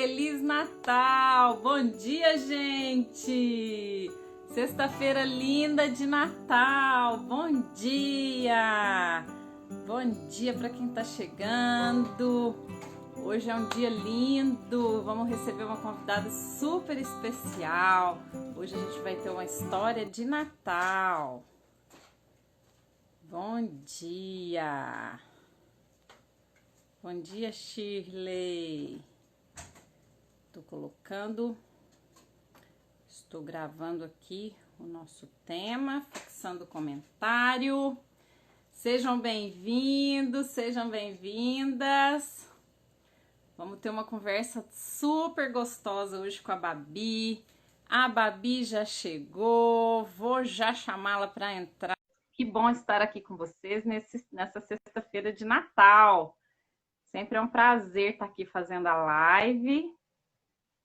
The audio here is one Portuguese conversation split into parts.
Feliz Natal! Bom dia, gente! Sexta-feira linda de Natal! Bom dia! Bom dia para quem está chegando! Hoje é um dia lindo! Vamos receber uma convidada super especial! Hoje a gente vai ter uma história de Natal! Bom dia! Bom dia, Shirley! Estou gravando aqui o nosso tema, fixando o comentário. Sejam bem-vindos, sejam bem-vindas. Vamos ter uma conversa super gostosa hoje com a Babi. A Babi já chegou, vou já chamá-la para entrar. Que bom estar aqui com vocês nessa sexta-feira de Natal. Sempre é um prazer estar aqui fazendo a live.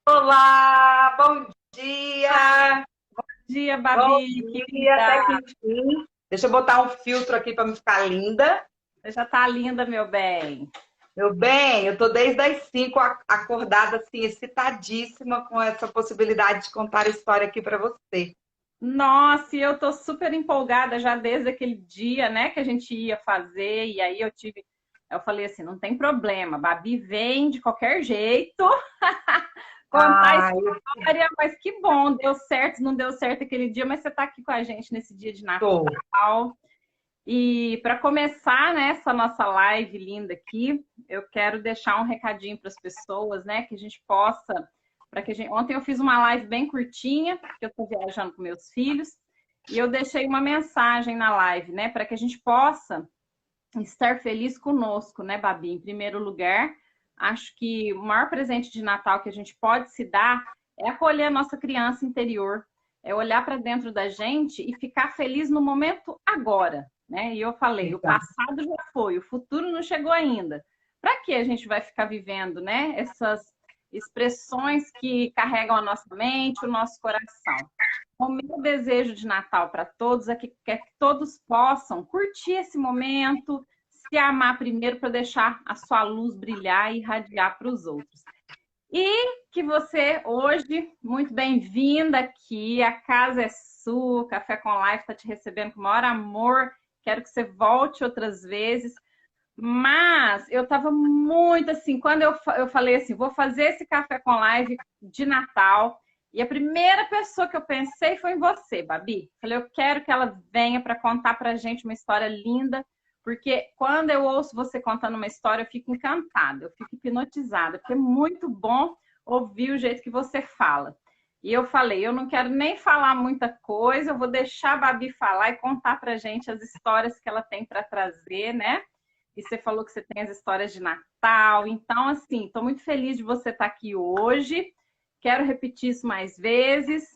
Olá, bom dia! Bom dia, Babi. Bom dia, até que enfim. Deixa eu botar um filtro aqui para me ficar linda. Você já tá linda, meu bem. Meu bem, eu tô desde as 5 acordada, assim, excitadíssima com essa possibilidade de contar a história aqui para você. Nossa, e eu tô super empolgada já desde aquele dia, né, que a gente ia fazer, e aí eu falei assim, não tem problema, Babi vem de qualquer jeito contar a história, mas que bom, deu certo, não deu certo aquele dia, mas você tá aqui com a gente nesse dia de Natal. E para começar, né, essa nossa live linda aqui, eu quero deixar um recadinho para as pessoas, né, que a gente possa, ontem eu fiz uma live bem curtinha, porque eu estou viajando com meus filhos, e eu deixei uma mensagem na live, né, para que a gente possa estar feliz conosco, né, Babi? Em primeiro lugar, acho que o maior presente de Natal que a gente pode se dar é acolher a nossa criança interior, é olhar para dentro da gente e ficar feliz no momento agora, né? E eu falei, o passado já foi, o futuro não chegou ainda. Para que a gente vai ficar vivendo, né? Essas expressões que carregam a nossa mente, o nosso coração. O meu desejo de Natal para todos é que todos possam curtir esse momento, se amar primeiro para deixar a sua luz brilhar e irradiar para os outros. E que você hoje, muito bem-vinda aqui, a casa é sua, o Café com Life está te recebendo com o maior amor, quero que você volte outras vezes. Mas eu estava muito assim, quando eu falei assim, vou fazer esse Café com Live de Natal, e a primeira pessoa que eu pensei foi em você, Babi. Falei, eu quero que ela venha para contar para a gente uma história linda, porque quando eu ouço você contando uma história, eu fico encantada, eu fico hipnotizada, porque é muito bom ouvir o jeito que você fala. E eu falei, eu não quero nem falar muita coisa, eu vou deixar a Babi falar e contar para a gente as histórias que ela tem para trazer, né? E você falou que você tem as histórias de Natal. Então, assim, estou muito feliz de você estar aqui hoje. Quero repetir isso mais vezes.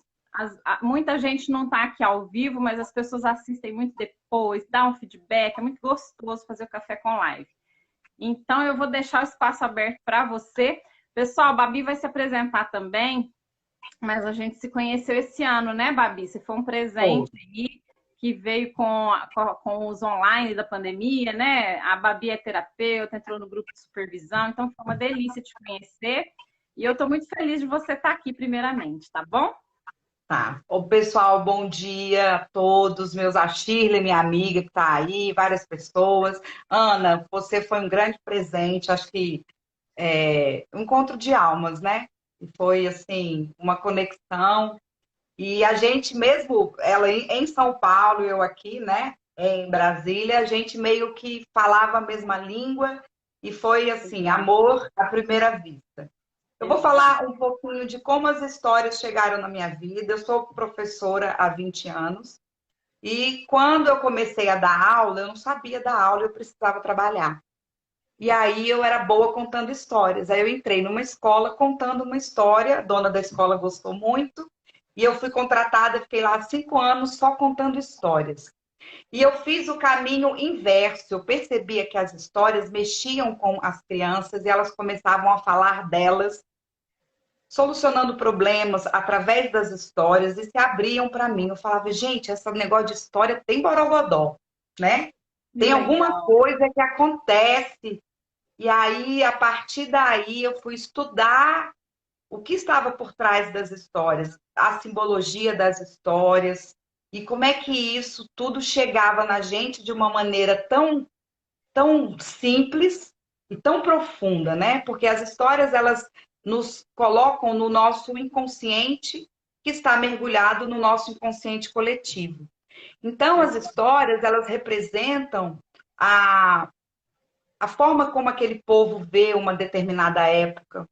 Muita gente não está aqui ao vivo, mas as pessoas assistem muito depois, dá um feedback. É muito gostoso fazer o Café com Live. Então, eu vou deixar o espaço aberto para você. Pessoal, a Babi vai se apresentar também, mas a gente se conheceu esse ano, né, Babi? Você foi um presente aí que veio com os online da pandemia, né? A Babi é terapeuta, entrou no grupo de supervisão, então foi uma delícia te conhecer. E eu estou muito feliz de você estar aqui, primeiramente, tá bom? Tá. Ô, pessoal, bom dia a todos, a Shirley, minha amiga que está aí, várias pessoas. Ana, você foi um grande presente, acho que um encontro de almas, né? E foi, assim, uma conexão. E a gente mesmo, ela em São Paulo, eu aqui, né, em Brasília, a gente meio que falava a mesma língua e foi assim, amor à primeira vista. Eu vou falar um pouquinho de como as histórias chegaram na minha vida. Eu sou professora há 20 anos e quando eu comecei a dar aula, eu não sabia dar aula, eu precisava trabalhar. E aí eu era boa contando histórias. Aí eu entrei numa escola contando uma história, a dona da escola gostou muito. E eu fui contratada, fiquei lá 5 anos só contando histórias. E eu fiz o caminho inverso. Eu percebia que as histórias mexiam com as crianças e elas começavam a falar delas, solucionando problemas através das histórias e se abriam para mim. Eu falava, gente, esse negócio de história tem borogodó, né? Tem alguma coisa que acontece. E aí, a partir daí, eu fui estudar o que estava por trás das histórias, a simbologia das histórias, e como é que isso tudo chegava na gente de uma maneira tão simples e tão profunda, né? Porque as histórias, elas nos colocam no nosso inconsciente, que está mergulhado no nosso inconsciente coletivo. Então, as histórias, elas representam a, a forma como aquele povo vê uma determinada época,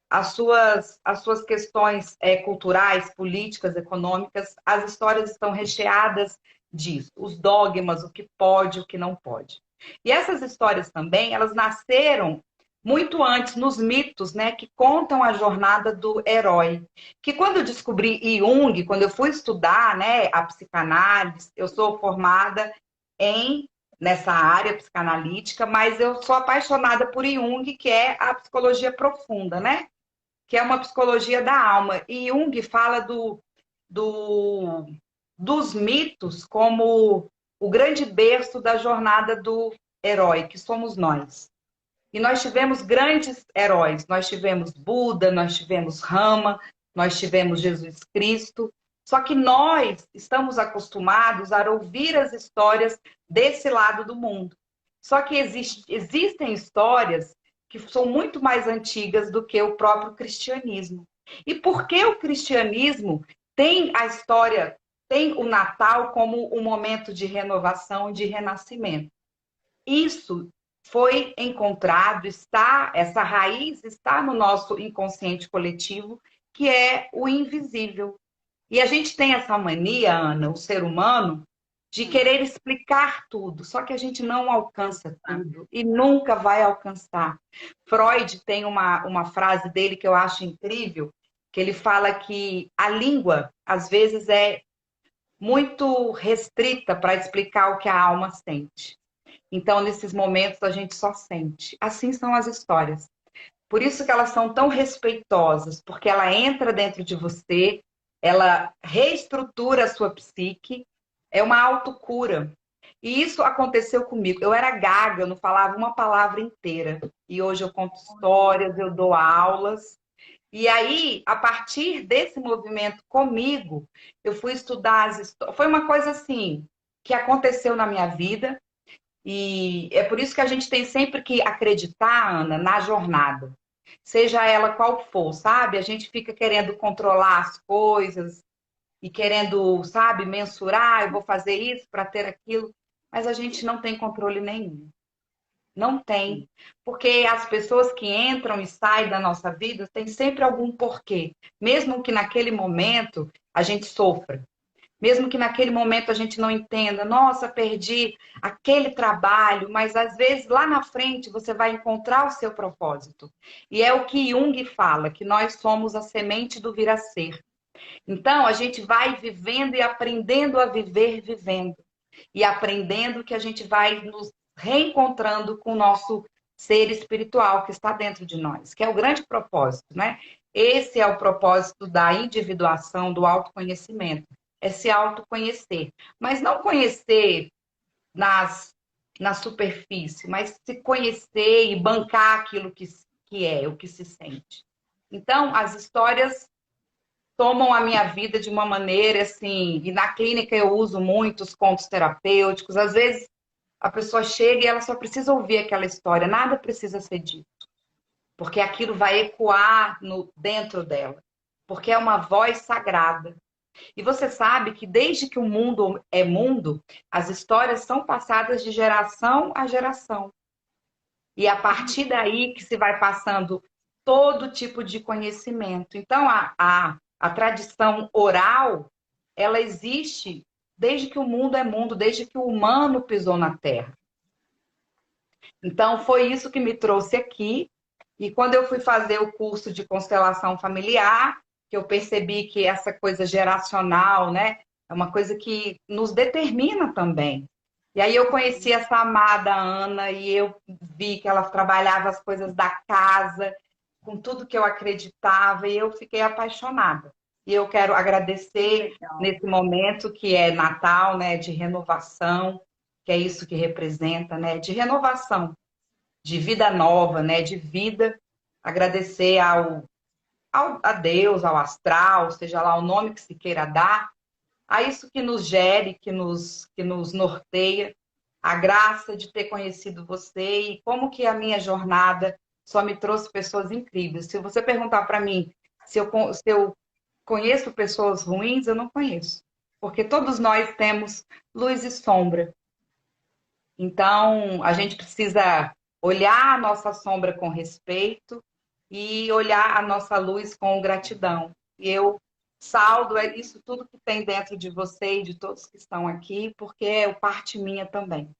as suas questões culturais, políticas, econômicas, as histórias estão recheadas disso, os dogmas, o que pode, o que não pode. E essas histórias também, elas nasceram muito antes nos mitos, né, que contam a jornada do herói. Que quando eu descobri Jung, quando eu fui estudar, né, a psicanálise, eu sou formada em nessa área psicanalítica, mas eu sou apaixonada por Jung, que é a psicologia profunda, né? Que é uma psicologia da alma. E Jung fala do, dos mitos como o grande berço da jornada do herói, que somos nós. E nós tivemos grandes heróis. Nós tivemos Buda, nós tivemos Rama, nós tivemos Jesus Cristo. Só que nós estamos acostumados a ouvir as histórias desse lado do mundo. Só que existem histórias que são muito mais antigas do que o próprio cristianismo. E por que o cristianismo tem a história, tem o Natal como um momento de renovação, de renascimento? Isso foi encontrado, essa raiz está no nosso inconsciente coletivo, que é o invisível. E a gente tem essa mania, Ana, o ser humano, de querer explicar tudo, só que a gente não alcança tudo e nunca vai alcançar. Freud tem uma frase dele que eu acho incrível, que ele fala que a língua, às vezes, é muito restrita para explicar o que a alma sente. Então, nesses momentos, a gente só sente. Assim são as histórias. Por isso que elas são tão respeitosas, porque ela entra dentro de você, ela reestrutura a sua psique, é uma autocura. E isso aconteceu comigo. Eu era gaga, eu não falava uma palavra inteira. E hoje eu conto histórias, eu dou aulas. E aí, a partir desse movimento comigo, eu fui estudar as histórias. Foi uma coisa assim que aconteceu na minha vida. E é por isso que a gente tem sempre que acreditar, Ana, na jornada. Seja ela qual for, sabe? A gente fica querendo controlar as coisas e querendo, sabe, mensurar, eu vou fazer isso para ter aquilo, mas a gente não tem controle nenhum. Não tem. Porque as pessoas que entram e saem da nossa vida têm sempre algum porquê. Mesmo que naquele momento a gente sofra. Mesmo que naquele momento a gente não entenda, nossa, perdi aquele trabalho, mas às vezes lá na frente você vai encontrar o seu propósito. E é o que Jung fala, que nós somos a semente do vir a ser. Então a gente vai vivendo e aprendendo a viver vivendo. E aprendendo que a gente vai nos reencontrando com o nosso ser espiritual que está dentro de nós, que é o grande propósito, né? Esse é o propósito da individuação, do autoconhecimento, é se autoconhecer. Mas não conhecer nas, na superfície, mas se conhecer e bancar aquilo que é, o que se sente. Então, as histórias tomam a minha vida de uma maneira assim, e na clínica eu uso muitos contos terapêuticos. Às vezes a pessoa chega e ela só precisa ouvir aquela história, nada precisa ser dito, porque aquilo vai ecoar dentro dela, porque é uma voz sagrada. E você sabe que desde que o mundo é mundo, as histórias são passadas de geração a geração. E a partir daí que se vai passando todo tipo de conhecimento. Então, a tradição oral, ela existe desde que o mundo é mundo, desde que o humano pisou na Terra. Então, foi isso que me trouxe aqui. E quando eu fui fazer o curso de constelação familiar, que eu percebi que essa coisa geracional, né, é uma coisa que nos determina também. E aí eu conheci essa amada Ana e eu vi que ela trabalhava as coisas da casa, com tudo que eu acreditava, e eu fiquei apaixonada. E eu quero agradecer nesse momento que é Natal, né, de renovação, que é isso que representa, né, de renovação, de vida nova, né, de vida. Agradecer a Deus, ao astral, seja lá o nome que se queira dar, a isso que nos gere, que nos norteia, a graça de ter conhecido você e como que a minha jornada só me trouxe pessoas incríveis. Se você perguntar para mim se eu conheço pessoas ruins, eu não conheço. Porque todos nós temos luz e sombra. Então, a gente precisa olhar a nossa sombra com respeito e olhar a nossa luz com gratidão. E eu saldo isso tudo que tem dentro de você e de todos que estão aqui, porque é parte minha também.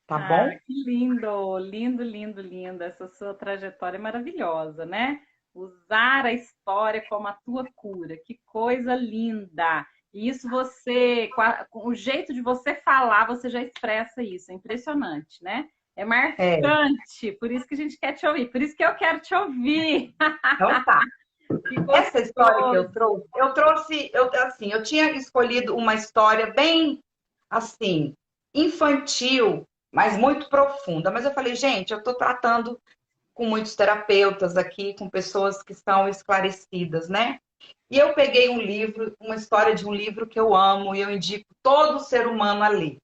Tá Ah, bom? que lindo, lindo, lindo, lindo. Essa sua trajetória é maravilhosa, né? Usar a história como a tua cura, que coisa linda. E isso você, com o jeito de você falar, você já expressa isso. É impressionante, né? É É. marcante, por isso que a gente quer te ouvir, por isso que eu quero te ouvir. Então tá. Que Essa história que gostoso. eu tinha escolhido uma história bem, assim, infantil, mas muito profunda. Mas eu falei, gente, eu estou tratando com muitos terapeutas aqui, com pessoas que são esclarecidas, né? E eu peguei um livro, uma história de um livro que eu amo e eu indico todo ser humano a ler.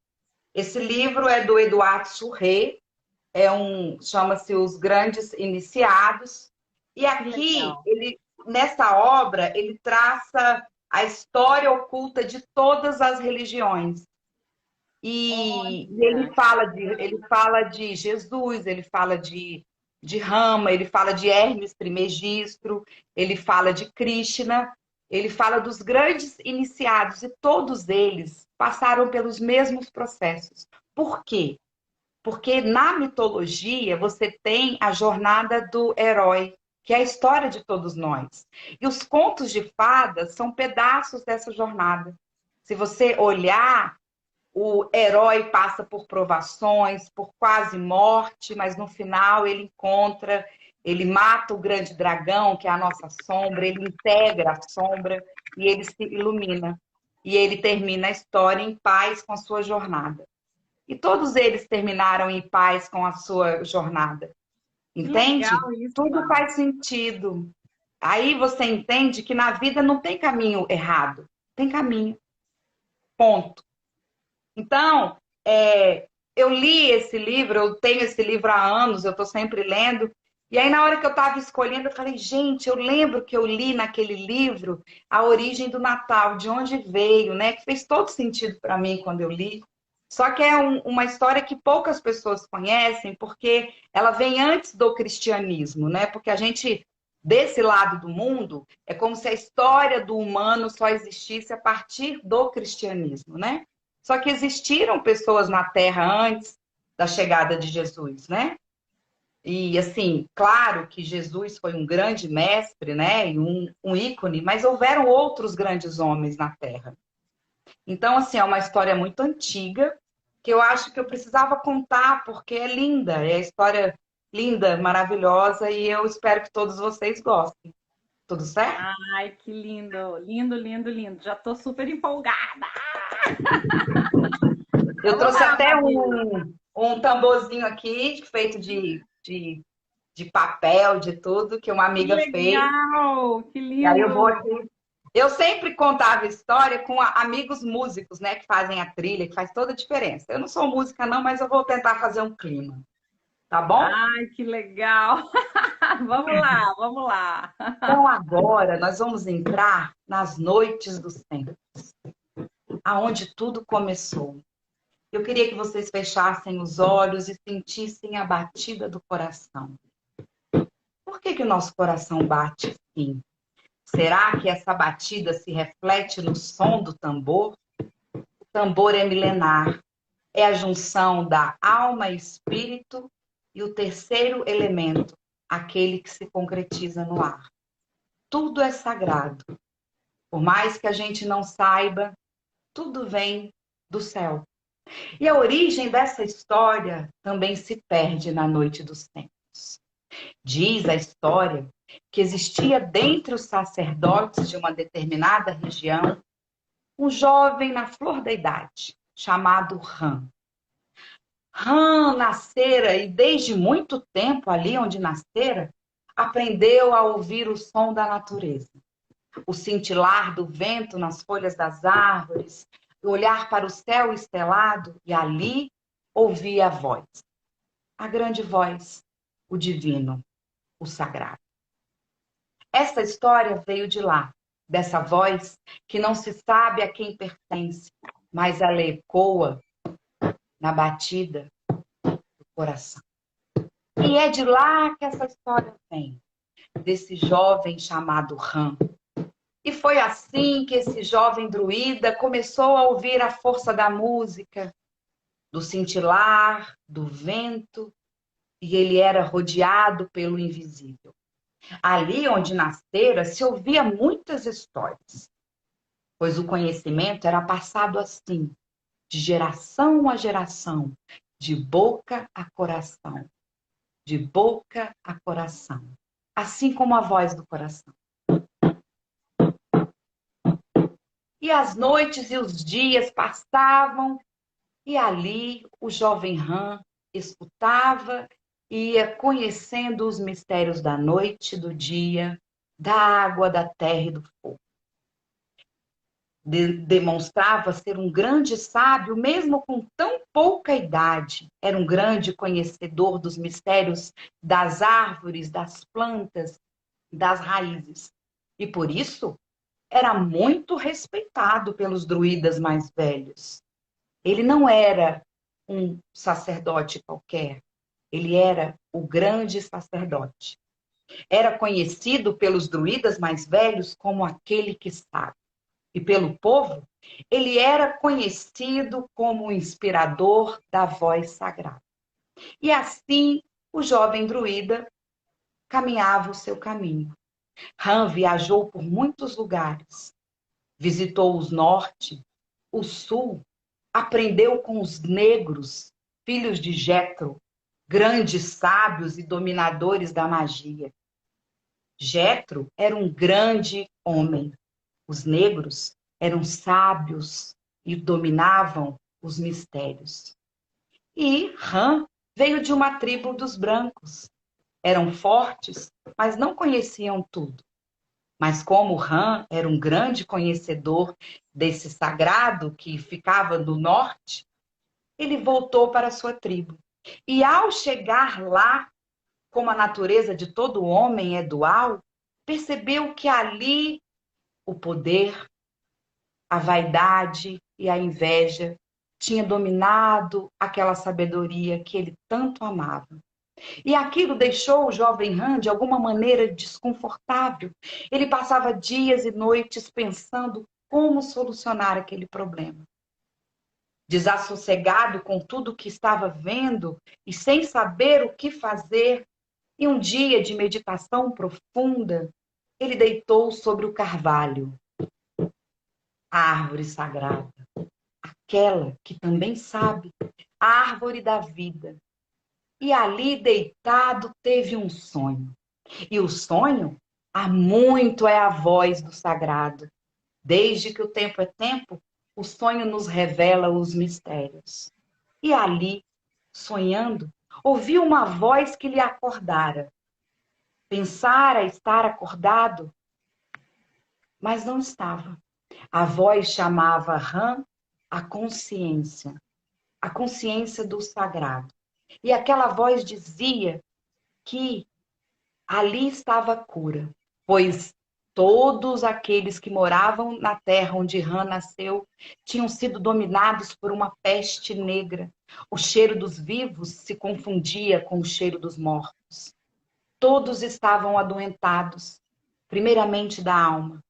Esse livro é do Eduardo Surré, chama-se Os Grandes Iniciados. E Que aqui, legal. nessa obra, ele traça a história oculta de todas as religiões. E Olha, ele fala de Jesus, ele fala de Rama, ele fala de Hermes Trismegisto, ele fala de Krishna, ele fala dos grandes iniciados, e todos eles passaram pelos mesmos processos. Por quê? Porque na mitologia você tem a jornada do herói, que é a história de todos nós. E os contos de fadas são pedaços dessa jornada. Se você olhar, o herói passa por provações, por quase morte, mas no final ele mata o grande dragão, que é a nossa sombra, ele integra a sombra e ele se ilumina. E ele termina a história em paz com a sua jornada. E todos eles terminaram em paz com a sua jornada. que Entende? legal isso, Tudo Ana. faz sentido. Aí você entende que na vida não tem caminho errado, tem caminho. Ponto. Então, eu li esse livro, eu tenho esse livro há anos, eu estou sempre lendo. E aí, na hora que eu estava escolhendo, eu falei, gente, eu lembro que eu li naquele livro a origem do Natal, de onde veio, né? Que fez todo sentido para mim quando eu li. Só que é uma história que poucas pessoas conhecem, porque ela vem antes do cristianismo, né? Porque a gente, desse lado do mundo, é como se a história do humano só existisse a partir do cristianismo, né? Só que existiram pessoas na Terra antes da chegada de Jesus, né? E assim, claro que Jesus foi um grande mestre, né? E um ícone, mas houveram outros grandes homens na Terra. Então, assim, é uma história muito antiga que eu acho que eu precisava contar porque é linda, é a história linda, maravilhosa e eu espero que todos vocês gostem. Tudo certo? Ai, que lindo, lindo, lindo, lindo. Já estou super empolgada. Eu Vamos trouxe lá, até Babi. um tamborzinho aqui, feito de papel, de tudo, que uma Que amiga fez. legal, que E aí eu vou lindo. aqui. Eu sempre contava história com amigos músicos, né, que fazem a trilha, que faz toda a diferença. Eu não sou música, não, mas eu vou tentar fazer um clima. Tá bom? Ai, que legal. Vamos lá, vamos lá. Então agora nós vamos entrar nas noites dos tempos, aonde tudo começou. Eu queria que vocês fechassem os olhos e sentissem a batida do coração. Por que o nosso coração bate assim? Será que essa batida se reflete no som do tambor? O tambor é milenar, é a junção da alma e espírito e o terceiro elemento, aquele que se concretiza no ar. Tudo é sagrado. Por mais que a gente não saiba, tudo vem do céu. E a origem dessa história também se perde na noite dos tempos. Diz a história que existia dentre os sacerdotes de uma determinada região um jovem na flor da idade, chamado Ram. Ram nascera e desde muito tempo ali onde nascera, aprendeu a ouvir o som da natureza, o cintilar do vento nas folhas das árvores, olhar para o céu estelado e ali ouvir a voz, a grande voz, o divino, o sagrado. Essa história veio de lá, dessa voz que não se sabe a quem pertence, mas ela ecoa na batida do coração. E é de lá que essa história vem, desse jovem chamado Ram. E foi assim que esse jovem druida começou a ouvir a força da música, do cintilar, do vento, e ele era rodeado pelo invisível. Ali onde nascera, se ouvia muitas histórias, pois o conhecimento era passado assim, de geração a geração, de boca a coração, de boca a coração, assim como a voz do coração. E as noites e os dias passavam, e ali o jovem Ram escutava e ia conhecendo os mistérios da noite, do dia, da água, da terra e do fogo. Demonstrava ser um grande sábio, mesmo com tão pouca idade. Era um grande conhecedor dos mistérios das árvores, das plantas, das raízes. E por isso, era muito respeitado pelos druidas mais velhos. Ele não era um sacerdote qualquer, ele era o grande sacerdote. Era conhecido pelos druidas mais velhos como aquele que sabe. E pelo povo, ele era conhecido como o inspirador da voz sagrada. E assim, o jovem druida caminhava o seu caminho. Ram viajou por muitos lugares, visitou o norte, o sul, aprendeu com os negros, filhos de Jetro, grandes sábios e dominadores da magia. Jetro era um grande homem. Os negros eram sábios e dominavam os mistérios. E Ram veio de uma tribo dos brancos. Eram fortes, mas não conheciam tudo. Mas como Ram era um grande conhecedor desse sagrado que ficava no norte, ele voltou para a sua tribo. E ao chegar lá, como a natureza de todo homem é dual, percebeu que ali o poder, a vaidade e a inveja tinha dominado aquela sabedoria que ele tanto amava. E aquilo deixou o jovem Ram de alguma maneira desconfortável. Ele passava dias e noites pensando como solucionar aquele problema. Desassossegado com tudo o que estava vendo e sem saber o que fazer, em um dia de meditação profunda, ele deitou sobre o carvalho, a árvore sagrada, aquela que também sabe, a árvore da vida. E ali, deitado, teve um sonho. E o sonho, há muito é a voz do sagrado. Desde que o tempo é tempo, o sonho nos revela os mistérios. E ali, sonhando, ouviu uma voz que lhe acordara. Pensara estar acordado, mas não estava. A voz chamava Ram a consciência do sagrado. E aquela voz dizia que ali estava a cura, pois todos aqueles que moravam na terra onde Ram nasceu tinham sido dominados por uma peste negra. O cheiro dos vivos se confundia com o cheiro dos mortos. Todos estavam adoentados, primeiramente da alma,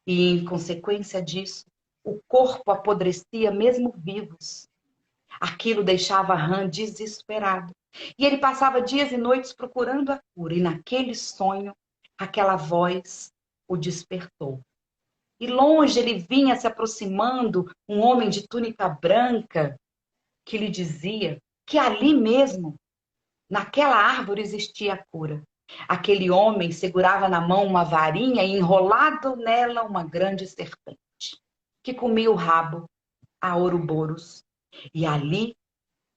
e em consequência disso, o corpo apodrecia mesmo vivos. Aquilo deixava Ram desesperado. E ele passava dias e noites procurando a cura. E naquele sonho, aquela voz o despertou. E longe ele vinha se aproximando, um homem de túnica branca, que lhe dizia que ali mesmo, naquela árvore, existia a cura. Aquele homem segurava na mão uma varinha e enrolado nela uma grande serpente, que comia o rabo a Ouroboros. E ali,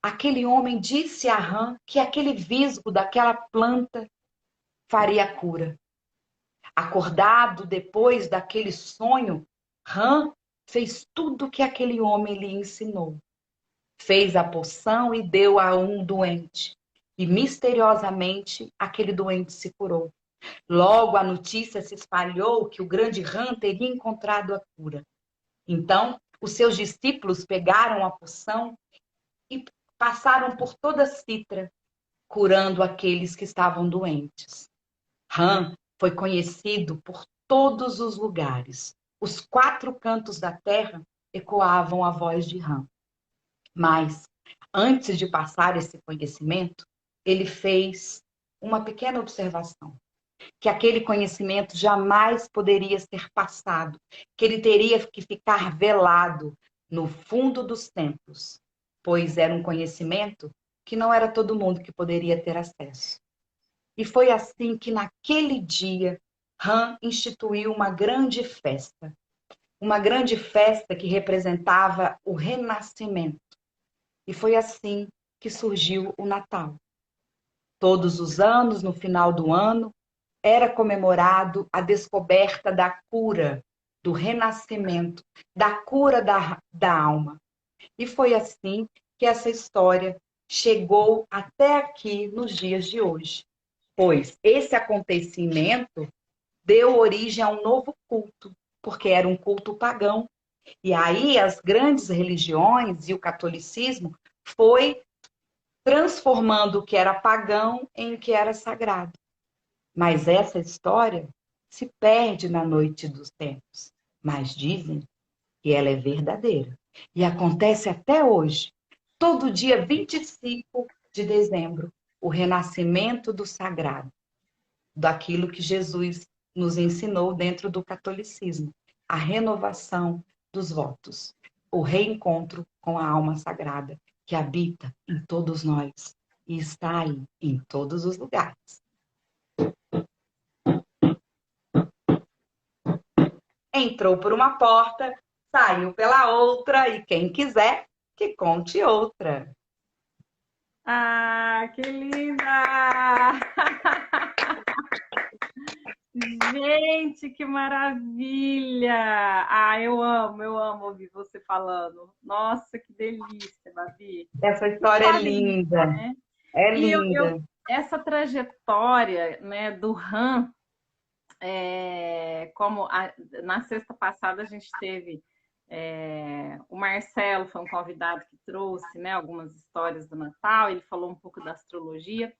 aquele homem disse a Ram que aquele visgo daquela planta faria a cura. Acordado depois daquele sonho, Ram fez tudo o que aquele homem lhe ensinou. Fez a poção e deu a um doente. E misteriosamente aquele doente se curou. Logo a notícia se espalhou que o grande Ram teria encontrado a cura. Então, os seus discípulos pegaram a poção e passaram por toda Citra, curando aqueles que estavam doentes. Ram foi conhecido por todos os lugares. Os 4 cantos da terra ecoavam a voz de Ram. Mas, antes de passar esse conhecimento, ele fez uma pequena observação, que aquele conhecimento jamais poderia ser passado, que ele teria que ficar velado no fundo dos templos, pois era um conhecimento que não era todo mundo que poderia ter acesso. E foi assim que, naquele dia, Ram instituiu uma grande festa que representava o renascimento. E foi assim que surgiu o Natal. Todos os anos, no final do ano, era comemorado a descoberta da cura, do renascimento, da cura da alma. E foi assim que essa história chegou até aqui nos dias de hoje. Pois esse acontecimento deu origem a um novo culto, porque era um culto pagão. E aí as grandes religiões e o catolicismo foi transformando o que era pagão em o que era sagrado. Mas essa história se perde na noite dos tempos. Mas dizem que ela é verdadeira. E acontece até hoje, todo dia 25 de dezembro, o renascimento do sagrado, daquilo que Jesus nos ensinou dentro do catolicismo, a renovação dos votos, o reencontro com a alma sagrada que habita em todos nós e está aí em todos os lugares. Entrou por uma porta, saiu pela outra e quem quiser que conte outra. Ah, que linda! Gente, que maravilha! Ah, eu amo ouvir você falando. Nossa, que delícia, Babi. Essa história é linda, né? é E linda. essa trajetória, né, do Ram, na sexta passada a gente teve o Marcelo, foi um convidado que trouxe, né, algumas histórias do Natal, ele falou um pouco da astrologia.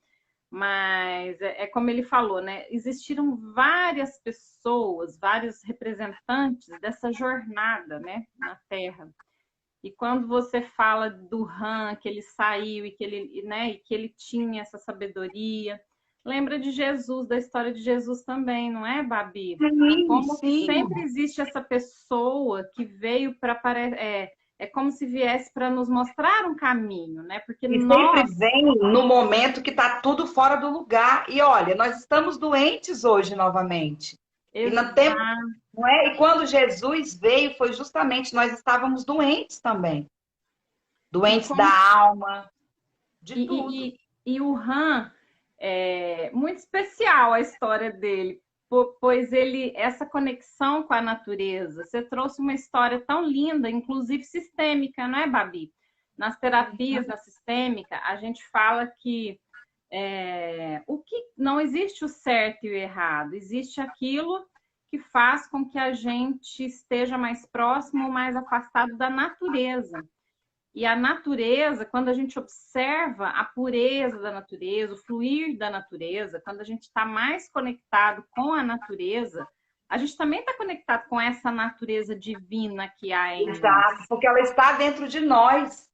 Mas como ele falou, né? Existiram várias pessoas, vários representantes dessa jornada, né, na Terra. E quando você fala do Ram, que ele saiu e que ele, né, e que ele tinha essa sabedoria, lembra de Jesus, da história de Jesus também, não é, Babi? Sim, Como sim. sempre existe essa pessoa que veio para é como se viesse para nos mostrar um caminho, né? Porque E nós sempre vem no momento que está tudo fora do lugar. E olha, nós estamos doentes hoje novamente. E não tem, não é? E quando Jesus veio, foi justamente nós estávamos doentes também. Doentes da alma, de tudo. E o Han é muito especial a história dele, pois essa conexão com a natureza, você trouxe uma história tão linda, inclusive sistêmica, não é, Babi? Nas terapias na sistêmica, a gente fala que o que não existe o certo e o errado, existe aquilo que faz com que a gente esteja mais próximo ou mais afastado da natureza. E a natureza, quando a gente observa a pureza da natureza, o fluir da natureza, quando a gente está mais conectado com a natureza, a gente também está conectado com essa natureza divina que há em nós. Porque ela está dentro de nós.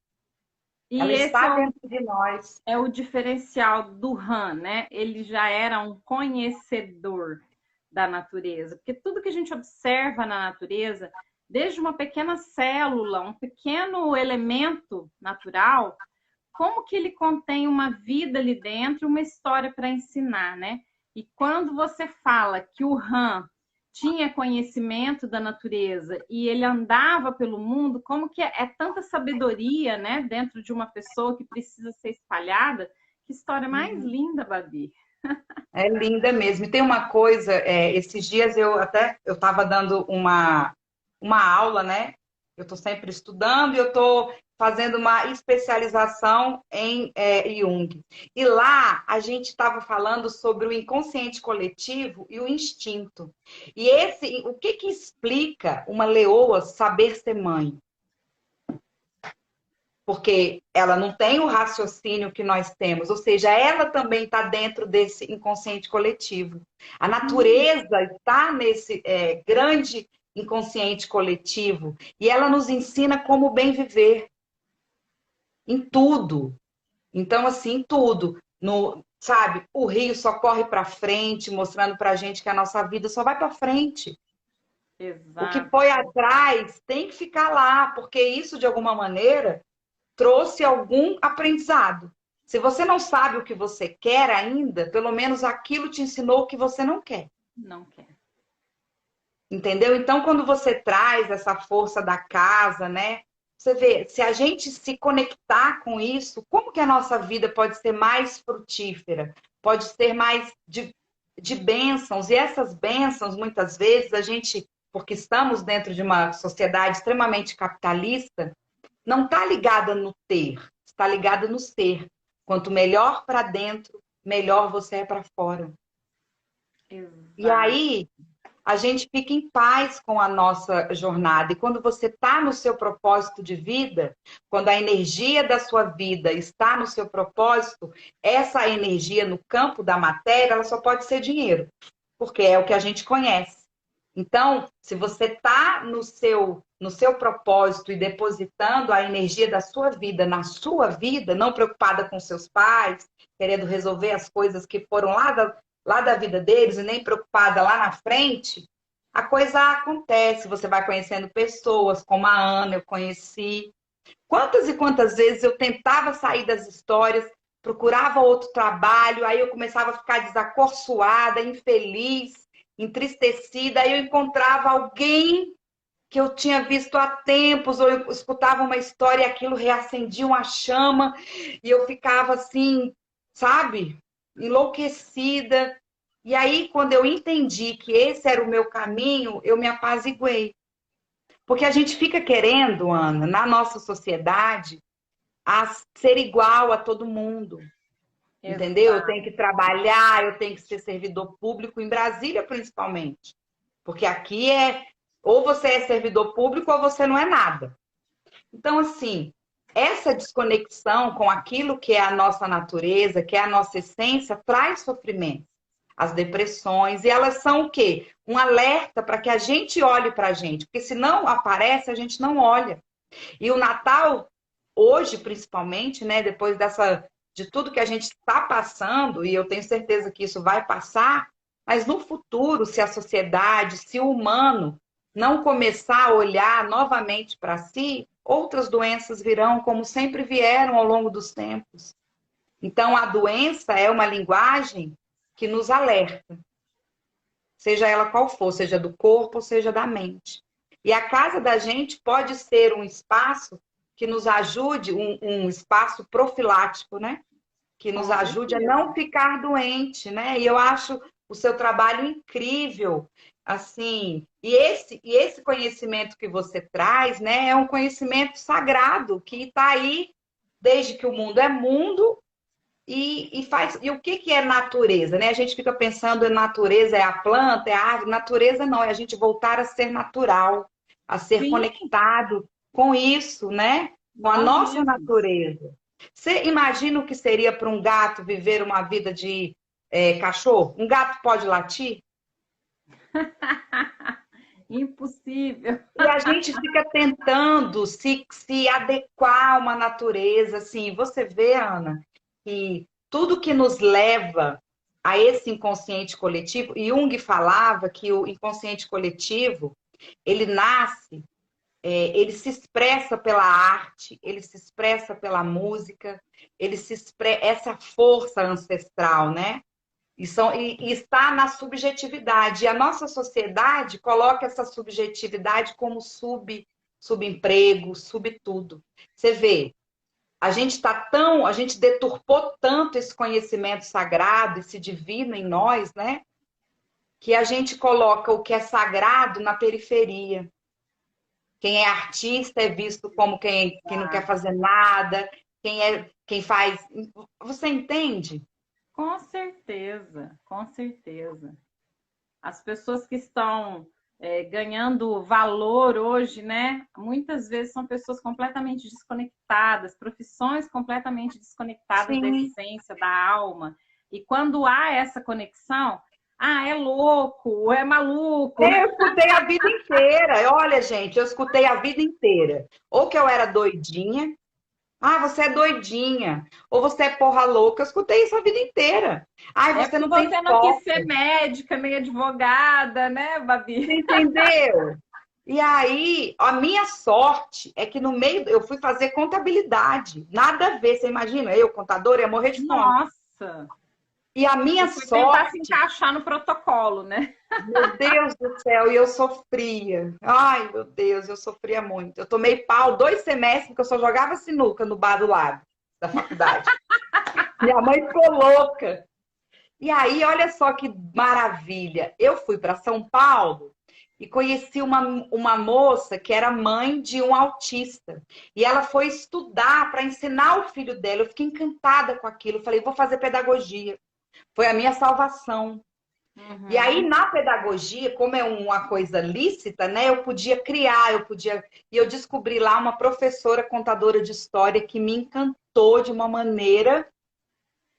E ela está dentro de nós. É o diferencial do Han, né? Ele já era um conhecedor da natureza, porque tudo que a gente observa na natureza, desde uma pequena célula, um pequeno elemento natural, como que ele contém uma vida ali dentro, uma história para ensinar, né? E quando você fala que o Han tinha conhecimento da natureza e ele andava pelo mundo, como que é tanta sabedoria, né, dentro de uma pessoa que precisa ser espalhada? Que história mais linda, Babi. É linda mesmo. E tem uma coisa, esses dias eu estava dando uma aula, né? Eu estou sempre estudando e eu estou fazendo uma especialização em Jung. E lá a gente estava falando sobre o inconsciente coletivo e o instinto. E o que que explica uma leoa saber ser mãe? Porque ela não tem o raciocínio que nós temos, ou seja, ela também está dentro desse inconsciente coletivo. A natureza está nesse grande inconsciente coletivo e ela nos ensina como bem viver em tudo. Então, assim, em tudo. Sabe, o rio só corre para frente, mostrando para a gente que a nossa vida só vai para frente. O que Exato. foi atrás tem que ficar lá, porque isso, de alguma maneira, trouxe algum aprendizado. Se você não sabe o que você quer ainda, pelo menos aquilo te ensinou o que você não quer. Não quer. Entendeu? Então, quando você traz essa força da casa, né? Você vê, se a gente se conectar com isso, como que a nossa vida pode ser mais frutífera? Pode ser mais de bênçãos. E essas bênçãos, muitas vezes, a gente, porque estamos dentro de uma sociedade extremamente capitalista, não está ligada no ter, está ligada no ser. Quanto melhor para dentro, melhor você é para fora. E Exato. aí a gente fica em paz com a nossa jornada. E quando você está no seu propósito de vida, quando a energia da sua vida está no seu propósito, essa energia no campo da matéria, ela só pode ser dinheiro, porque é o que a gente conhece. Então, se você está no seu propósito e depositando a energia da sua vida na sua vida, não preocupada com seus pais, querendo resolver as coisas que foram lá da vida deles e nem preocupada lá na frente, a coisa acontece. Você vai conhecendo pessoas, como a Ana, eu conheci. Quantas e quantas vezes eu tentava sair das histórias, procurava outro trabalho, aí eu começava a ficar desacorçoada, infeliz, entristecida, aí eu encontrava alguém que eu tinha visto há tempos, ou eu escutava uma história e aquilo reacendia uma chama, e eu ficava assim, sabe, enlouquecida. E aí, quando eu entendi que esse era o meu caminho, eu me apaziguei. Porque a gente fica querendo, Ana, na nossa sociedade, ser igual a todo mundo. Entendeu? Eu Exato. tenho que trabalhar, eu tenho que ser servidor público, em Brasília principalmente. Porque aqui ou você é servidor público ou você não é nada. Então, assim, essa desconexão com aquilo que é a nossa natureza, que é a nossa essência, traz sofrimento. As depressões, e elas são o quê? Um alerta para que a gente olhe para a gente, porque se não aparece, a gente não olha. E o Natal, hoje principalmente, né, depois de tudo que a gente está passando, e eu tenho certeza que isso vai passar, mas no futuro, se a sociedade, se o humano não começar a olhar novamente para si, outras doenças virão como sempre vieram ao longo dos tempos. Então, a doença é uma linguagem que nos alerta, seja ela qual for, seja do corpo ou seja da mente. E a casa da gente pode ser um espaço que nos ajude, um espaço profilático, né? Que nos Com ajude a não certeza. ficar doente, né? E eu acho o seu trabalho incrível, assim. E esse conhecimento que você traz, né? É um conhecimento sagrado que está aí desde que o mundo é mundo e o que é natureza, né? A gente fica pensando em natureza é a planta, é a árvore. Natureza não, é a gente voltar a ser natural, a ser Sim, conectado com isso, né? Com a nós nossa mesmos. natureza. Você imagina o que seria para um gato viver uma vida de cachorro? Um gato pode latir? Impossível. E a gente fica tentando se adequar a uma natureza, assim. Você vê, Ana, que tudo que nos leva a esse inconsciente coletivo, e Jung falava que o inconsciente coletivo, ele nasce, ele se expressa pela arte, ele se expressa pela música, ele se expressa essa força ancestral, né? E está na subjetividade. E a nossa sociedade coloca essa subjetividade como subemprego, subtudo. Você vê, a gente deturpou tanto esse conhecimento sagrado, esse divino em nós, né? Que a gente coloca o que é sagrado na periferia. Quem é artista é visto como quem não quer fazer nada, quem faz. Você entende? Com certeza, com certeza. As pessoas que estão ganhando valor hoje, né? Muitas vezes são pessoas completamente desconectadas, profissões completamente desconectadas da Sim. essência, da alma. E quando há essa conexão, é louco, é maluco. Eu escutei a vida inteira. Olha, gente, eu escutei a vida inteira. Ou que eu era doidinha. Você é doidinha. Ou você é porra louca. Eu escutei isso a vida inteira. É Você porque não tem você não quis ser foco. médica, nem advogada, né, Babi? Você entendeu? E aí, a minha sorte é que no meio, eu fui fazer contabilidade. Nada a ver, você imagina, eu, contadora, ia morrer de fome. Nossa! E a minha Eu fui tentar se sorte, encaixar no protocolo, né? meu Deus do céu, e eu sofria. Ai, meu Deus, eu sofria muito. Eu tomei pau 2 semestres, porque eu só jogava sinuca no bar do lado da faculdade. Minha mãe ficou louca. E aí, olha só que maravilha. Eu fui para São Paulo e conheci uma moça que era mãe de um autista. E ela foi estudar para ensinar o filho dela. Eu fiquei encantada com aquilo. Eu falei, vou fazer pedagogia. Foi a minha salvação. E aí, na pedagogia, como é uma coisa lícita, né? Eu podia criar, E eu descobri lá uma professora contadora de história que me encantou de uma maneira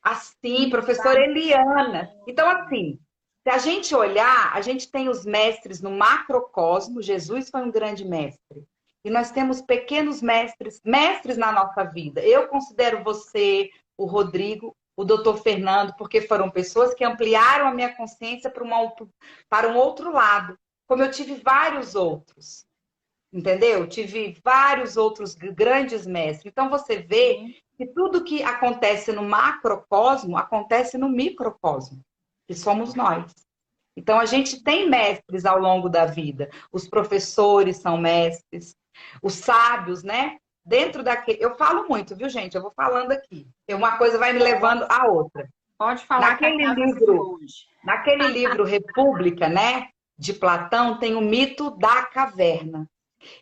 assim, professora Eliana. Então, assim, se a gente olhar, a gente tem os mestres no macrocosmo, Jesus foi um grande mestre. E nós temos pequenos mestres, mestres na nossa vida. Eu considero você, o Rodrigo, o doutor Fernando, porque foram pessoas que ampliaram a minha consciência para um outro lado. Como eu tive vários outros, entendeu? Tive vários outros grandes mestres. Então, você vê que tudo que acontece no macrocosmo acontece no microcosmo, que somos nós. Então, a gente tem mestres ao longo da vida. Os professores são mestres, os sábios, né? Dentro daquele. Eu falo muito, viu, gente? Eu vou falando aqui. E uma coisa vai me levando à outra. Pode falar que a Naquele casa é livro, sua hoje. naquele livro República, né? De Platão, tem o mito da caverna.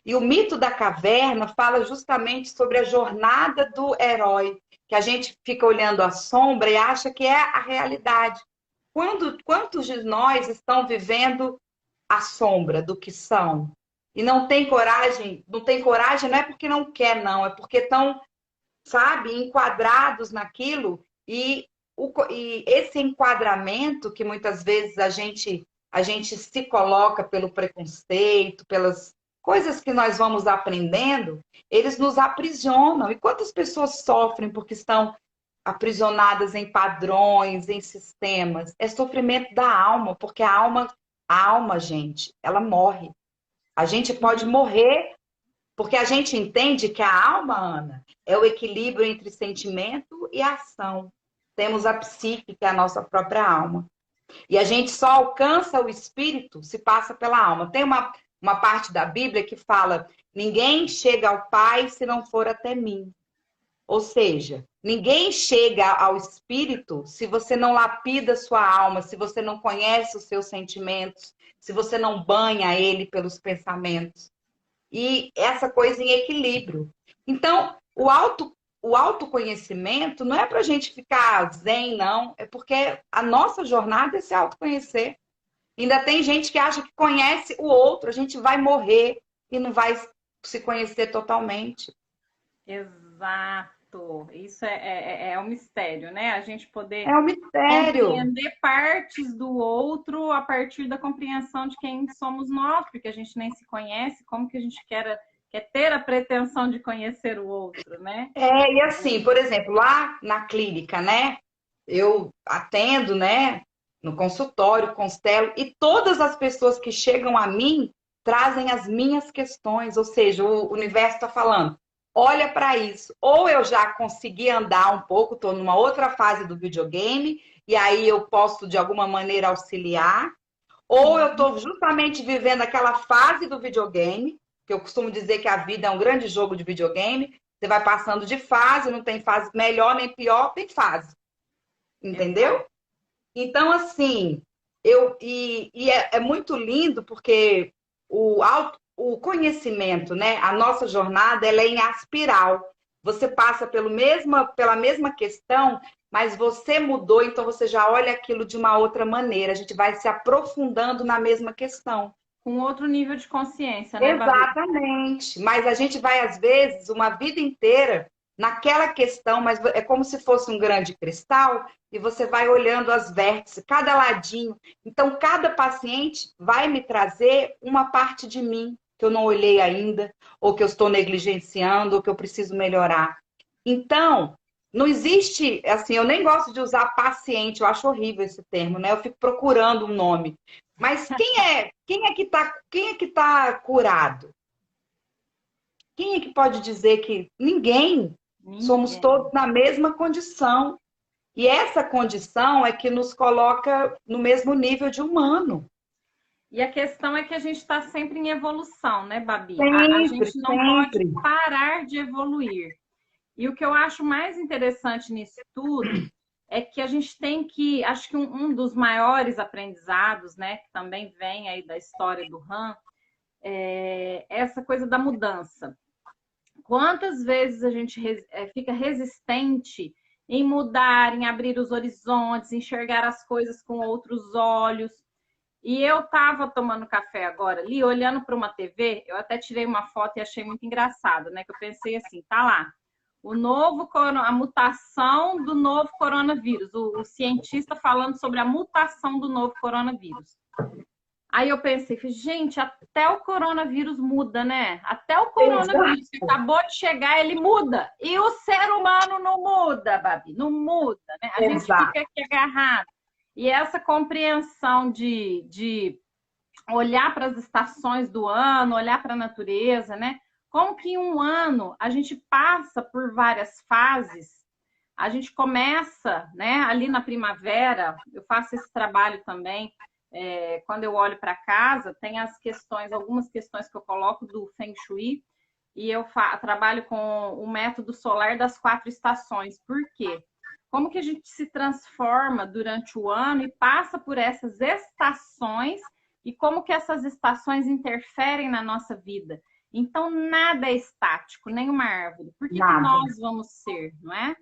E o mito da caverna fala justamente sobre a jornada do herói, que a gente fica olhando a sombra e acha que é a realidade. Quantos de nós estão vivendo a sombra do que são? E não tem coragem, não é porque não quer, não, é porque estão, sabe, enquadrados naquilo e esse enquadramento que muitas vezes a gente se coloca pelo preconceito, pelas coisas que nós vamos aprendendo, eles nos aprisionam. E quantas pessoas sofrem porque estão aprisionadas em padrões, em sistemas? É sofrimento da alma, porque a alma, gente, ela morre. A gente pode morrer porque a gente entende que a alma, Ana, é o equilíbrio entre sentimento e ação. Temos a psique, que é a nossa própria alma. E a gente só alcança o espírito se passa pela alma. Tem uma parte da Bíblia que fala: ninguém chega ao Pai se não for até mim. Ou seja, ninguém chega ao espírito se você não lapida sua alma, se você não conhece os seus sentimentos, se você não banha ele pelos pensamentos. E essa coisa em equilíbrio. Então, o autoconhecimento não é para a gente ficar zen, não. É porque a nossa jornada é se autoconhecer. Ainda tem gente que acha que conhece o outro. A gente vai morrer e não vai se conhecer totalmente. Exato. Isso é um mistério, né? A gente poder É um mistério. compreender partes do outro a partir da compreensão de quem somos nós, porque a gente nem se conhece, como que a gente quer ter a pretensão de conhecer o outro, né? E assim, por exemplo, lá na clínica, né? Eu atendo, né? No consultório, constelo, e todas as pessoas que chegam a mim trazem as minhas questões, ou seja, o universo está falando, olha para isso. Ou eu já consegui andar um pouco, estou numa outra fase do videogame, e aí eu posso, de alguma maneira, auxiliar, ou eu estou justamente vivendo aquela fase do videogame, que eu costumo dizer que a vida é um grande jogo de videogame, Você vai passando de fase, não tem fase melhor nem pior, tem fase. Entendeu? Então, assim, é muito lindo porque o conhecimento, né? A nossa jornada, ela é em aspiral. Você passa pela mesma questão, mas você mudou, então você já olha aquilo de uma outra maneira. A gente vai se aprofundando na mesma questão. Com outro nível de consciência, né, Babi? Exatamente. Mas a gente vai, às vezes, uma vida inteira naquela questão, mas é como se fosse um grande cristal e você vai olhando as vértices, cada ladinho. Então, cada paciente vai me trazer uma parte de mim que eu não olhei ainda, ou que eu estou negligenciando, ou que eu preciso melhorar. Então, não existe, assim, eu nem gosto de usar paciente, eu acho horrível esse termo, né? Eu fico procurando um nome. Mas quem é que tá curado? Quem é que pode dizer que ninguém? Somos Ninguém. todos na mesma condição. E essa condição é que nos coloca no mesmo nível de humano. E a questão é que a gente está sempre em evolução, né, Babi? A Sempre, gente não pode sempre. parar de evoluir. E o que eu acho mais interessante nisso tudo é que a gente tem que, acho que um dos maiores aprendizados, né, que também vem aí da história do Han, é essa coisa da mudança. Quantas vezes a gente fica resistente em mudar, em abrir os horizontes, enxergar as coisas com outros olhos. E eu estava tomando café agora ali, olhando para uma TV, eu até tirei uma foto e achei muito engraçado, né? Que eu pensei assim, tá lá, a mutação do novo coronavírus, o cientista falando sobre a mutação do novo coronavírus. Aí eu pensei, gente, até o coronavírus muda, né? Até o coronavírus que acabou de chegar, ele muda. E o ser humano não muda, Babi, não muda, né? A gente fica aqui agarrado. E essa compreensão de olhar para as estações do ano, olhar para a natureza, né? Como que em um ano a gente passa por várias fases, a gente começa, né, ali na primavera, eu faço esse trabalho também, quando eu olho para casa, tem algumas questões que eu coloco do Feng Shui, e eu trabalho com o método solar das 4 estações. Por quê? Como que a gente se transforma durante o ano e passa por essas estações e como que essas estações interferem na nossa vida. Então, nada é estático, nem uma árvore. Por que nós vamos ser, não é?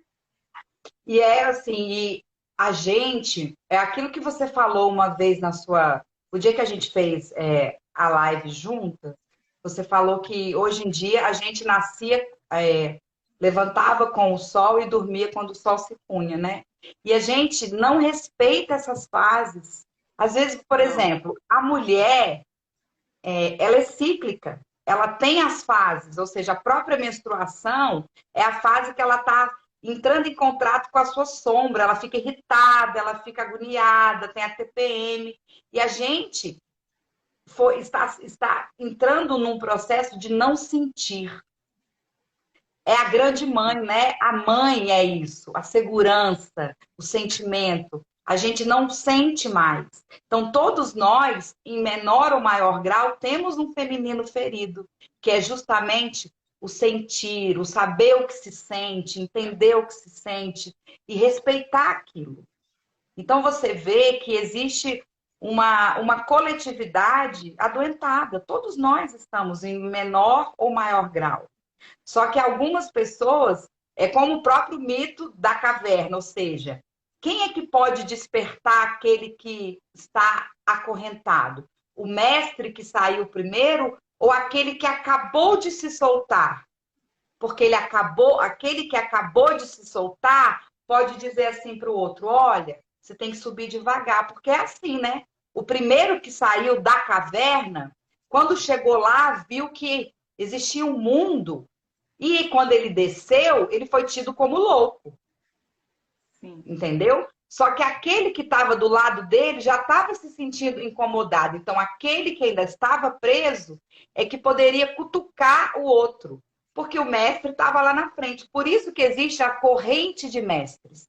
E é assim, a gente, é aquilo que você falou uma vez o dia que a gente fez a live juntas, você falou que hoje em dia a gente nascia, levantava com o sol e dormia quando o sol se punha, né? E a gente não respeita essas fases. Às vezes, por exemplo, a mulher, ela é cíclica, ela tem as fases, ou seja, a própria menstruação é a fase que ela está entrando em contato com a sua sombra, ela fica irritada, ela fica agoniada, tem a TPM, e a gente está entrando num processo de não sentir. É a grande mãe, né? A mãe é isso, a segurança, o sentimento. A gente não sente mais. Então, todos nós, em menor ou maior grau, temos um feminino ferido, que é justamente o sentir, o saber o que se sente, entender o que se sente e respeitar aquilo. Então, você vê que existe uma coletividade adoentada. Todos nós estamos em menor ou maior grau. Só que algumas pessoas, é como o próprio mito da caverna, ou seja, quem é que pode despertar aquele que está acorrentado? O mestre que saiu primeiro ou aquele que acabou de se soltar? Porque aquele que acabou de se soltar pode dizer assim para o outro: olha, você tem que subir devagar, porque é assim, né? O primeiro que saiu da caverna, quando chegou lá, viu que existia um mundo. E quando ele desceu, ele foi tido como louco. Sim. Entendeu? Só que aquele que estava do lado dele já estava se sentindo incomodado. Então, aquele que ainda estava preso é que poderia cutucar o outro. Porque o mestre estava lá na frente. Por isso que existe a corrente de mestres.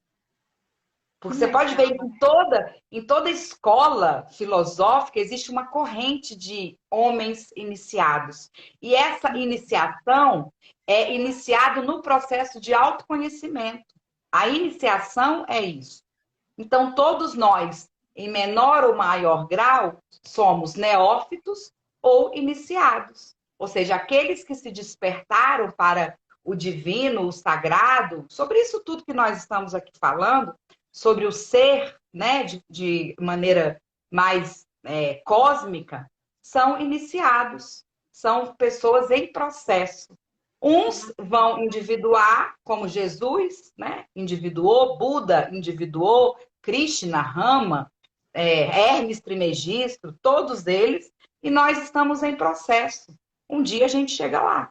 Que Porque você pode ver legal. que em toda escola filosófica existe uma corrente de homens iniciados. E essa iniciação é iniciada no processo de autoconhecimento. A iniciação é isso. Então, todos nós, em menor ou maior grau, somos neófitos ou iniciados. Ou seja, aqueles que se despertaram para o divino, o sagrado, sobre isso tudo que nós estamos aqui falando, sobre o ser, né, de maneira mais cósmica, são iniciados, são pessoas em processo. Uns vão individuar, como Jesus, né? Individuou, Buda individuou, Krishna, Rama, Hermes Trismegisto, todos eles, e nós estamos em processo. Um dia a gente chega lá.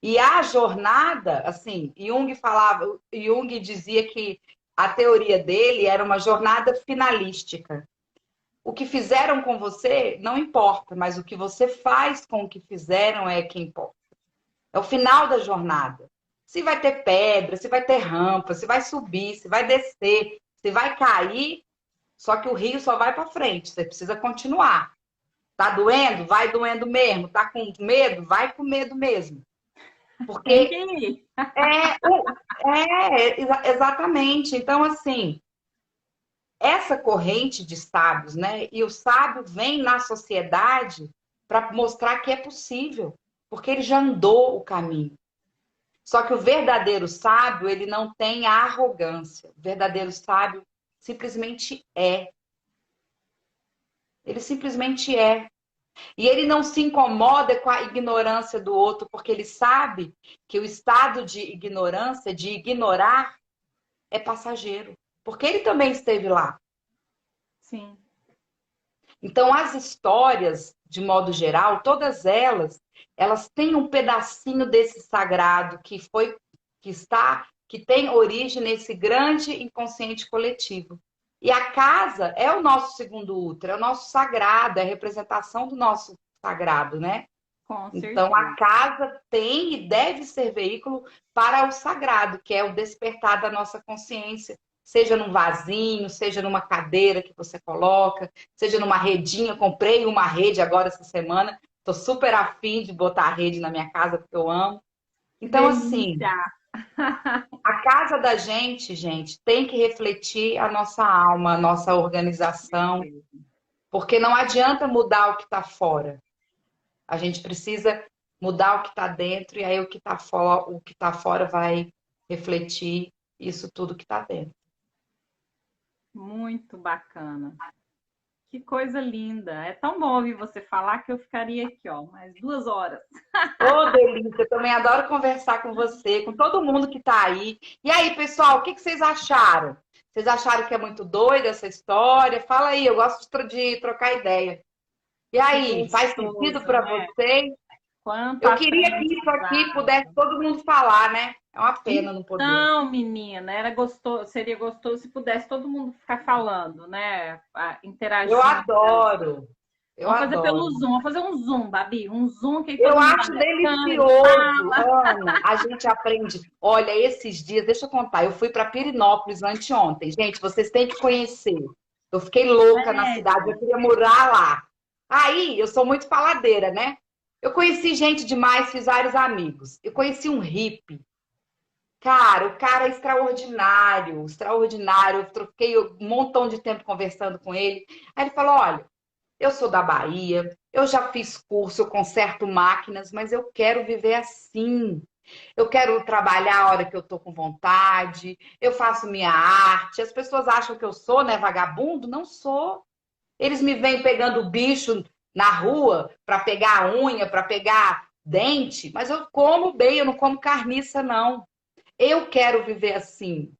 E a jornada, assim, Jung dizia que a teoria dele era uma jornada finalística. O que fizeram com você não importa, mas o que você faz com o que fizeram é que importa. É o final da jornada. Se vai ter pedra, se vai ter rampa, se vai subir, se vai descer, se vai cair, só que o rio só vai para frente. Você precisa continuar. Tá doendo? Vai doendo mesmo. Tá com medo? Vai com medo mesmo. Tem que Porque ir. exatamente. Então, assim, essa corrente de sábios, né? E o sábio vem na sociedade para mostrar que é possível, porque ele já andou o caminho. Só que o verdadeiro sábio, ele não tem a arrogância. O verdadeiro sábio simplesmente é. Ele simplesmente é. E ele não se incomoda com a ignorância do outro, porque ele sabe que o estado de ignorância, de ignorar, é passageiro. Porque ele também esteve lá. Sim. Então, as histórias, de modo geral, todas elas têm um pedacinho desse sagrado que tem origem nesse grande inconsciente coletivo. E a casa é o nosso segundo útero, é o nosso sagrado, é a representação do nosso sagrado, né? Com Então, certeza. a casa tem e deve ser veículo para o sagrado, que é o despertar da nossa consciência, seja num vasinho, seja numa cadeira que você coloca, seja numa redinha. Comprei uma rede agora essa semana, estou super afim de botar a rede na minha casa, porque eu amo. Que Então, assim, delícia. a casa da gente, tem que refletir a nossa alma, a nossa organização, porque não adianta mudar o que está fora. A gente precisa mudar o que está dentro, e aí o que tá fora vai refletir isso tudo que está dentro. Muito bacana. Que coisa linda. É tão bom ouvir você falar que eu ficaria aqui, ó, mais 2 horas. Ô, delícia, eu também adoro conversar com você, com todo mundo que está aí. E aí, pessoal, o que vocês acharam? Vocês acharam que é muito doida essa história? Fala aí, eu gosto de trocar ideia. E Que aí, faz sentido gostoso, para né? vocês? Quanto Eu queria que isso aqui aprendizado. pudesse todo mundo falar, né? É uma pena não poder. Então, menina, era gostoso, seria gostoso se pudesse todo mundo ficar falando, né? Eu Interagindo. adoro, eu Vamos fazer pelo adoro. Zoom, vamos fazer um Zoom, Babi, um Zoom que aí todo Eu mundo acho abre a câmera e delicioso, fala. Ana. A gente aprende. Olha, esses dias, deixa eu contar, eu fui para Pirinópolis anteontem. Gente, vocês têm que conhecer. Eu fiquei louca na cidade, Sério? eu queria morar lá. Aí, eu sou muito faladeira, né? Eu conheci gente demais, fiz vários amigos. Eu conheci um hippie. Cara, o cara é extraordinário, extraordinário. Eu troquei um montão de tempo conversando com ele. Aí ele falou: olha, eu sou da Bahia, eu já fiz curso, eu conserto máquinas, mas eu quero viver assim. Eu quero trabalhar a hora que eu tô com vontade, eu faço minha arte. As pessoas acham que eu sou, né, vagabundo? Não sou. Eles me vêm pegando bicho na rua para pegar a unha, para pegar dente, mas eu como bem, eu não como carniça, não. Eu quero viver assim.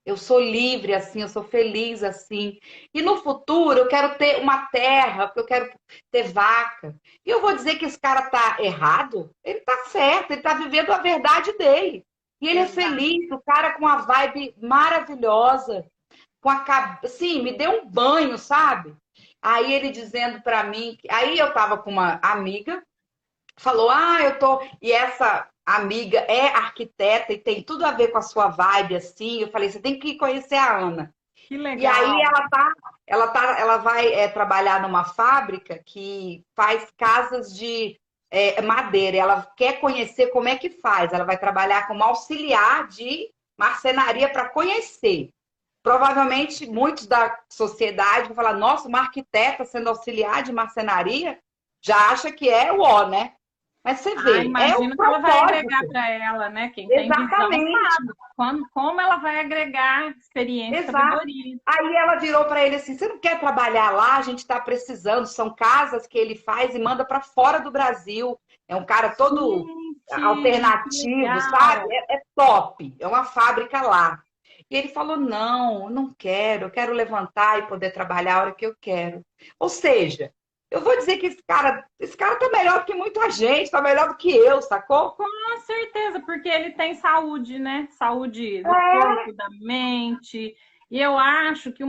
Eu sou livre assim, eu sou feliz assim. E no futuro eu quero ter uma terra, porque eu quero ter vaca. E eu vou dizer que esse cara tá errado? Ele tá certo, ele tá vivendo a verdade dele. E ele é Exato. feliz, o cara com uma vibe maravilhosa, com a cabeça, sim, me deu um banho, sabe? Aí ele dizendo pra mim, aí eu tava com uma amiga, falou: "Ah, eu tô". E essa amiga é arquiteta e tem tudo a ver com a sua vibe assim. Eu falei: "Você tem que conhecer a Ana". Que Que E aí legal. ela vai trabalhar numa fábrica que faz casas de madeira. Ela quer conhecer como é que faz. Ela vai trabalhar como auxiliar de marcenaria para conhecer. Provavelmente muitos da sociedade vão falar: nossa, uma arquiteta sendo auxiliar de marcenaria já acha que é o ó, né? Mas você Ah, vê, é o imagino que ela vai agregar propósito. para ela, né? Quem tem visão Exatamente. sabe como ela vai agregar experiência e Exato. sabedoria. Aí ela virou para ele assim: você não quer trabalhar lá? A gente está precisando. São casas que ele faz e manda para fora do Brasil. É um cara todo Gente, que alternativo, sabe? legal. É top. É uma fábrica lá. E ele falou: não, eu não quero. Eu quero levantar e poder trabalhar a hora que eu quero. Ou seja, eu vou dizer que esse cara tá melhor do que muita gente, tá melhor do que eu, sacou? Com certeza, porque ele tem saúde, né? Saúde do corpo, da mente. E eu acho que